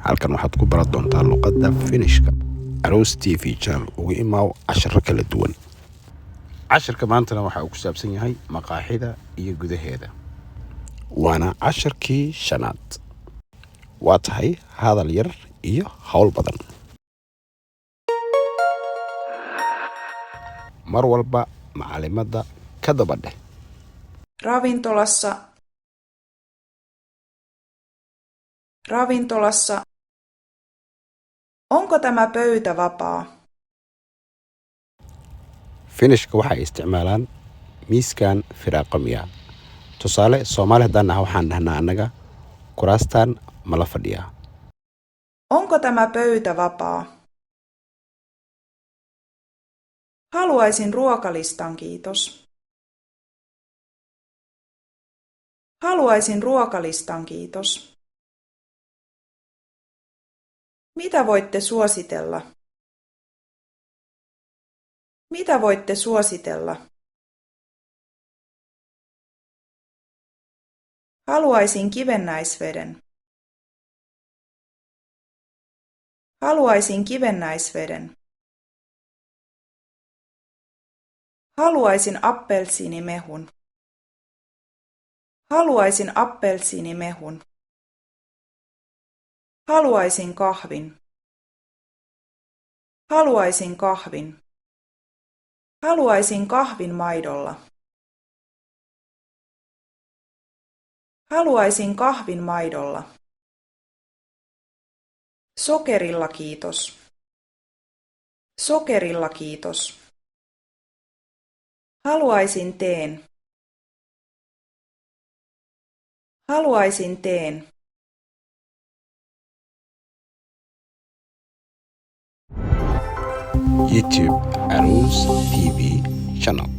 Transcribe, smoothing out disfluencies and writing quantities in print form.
halkan waxaad ku baran doontaa luqadda Finishka. Aroos TV channel ugu imaaw casharo kala duwan. Casharka maantana waxa uu ku saabsan yahay maqaaxida iyo gudaheeda. Waana casharkii shanaad. Waa tahay hadal yar iyo hawl badan. Mar walba macalimadda ka daba dheh. Ravintolassa. Onko tämä pöytä vapaa? Finishka waxay isticmaalaan miiskan firaaqo miya. Tusaale Soomaali haddaan nahay waxaan dhahnaa annaga kuraastan ma la fadhiyaa. Onko tämä pöytä vapaa? Haluaisin ruokalistan, kiitos. Haluaisin ruokalistan, kiitos. Mitä voitte suositella? Mitä voitte suositella? Haluaisin kivennäisveden. Haluaisin kivennäisveden. Haluaisin appelsiinimehun. Haluaisin appelsiinimehun. Haluaisin kahvin. Haluaisin kahvin. Haluaisin kahvin maidolla. Haluaisin kahvin maidolla. Sokerilla, kiitos. Sokerilla, kiitos. Haluaisin teen. Haluaisin teen. YouTube Aroos TV channel.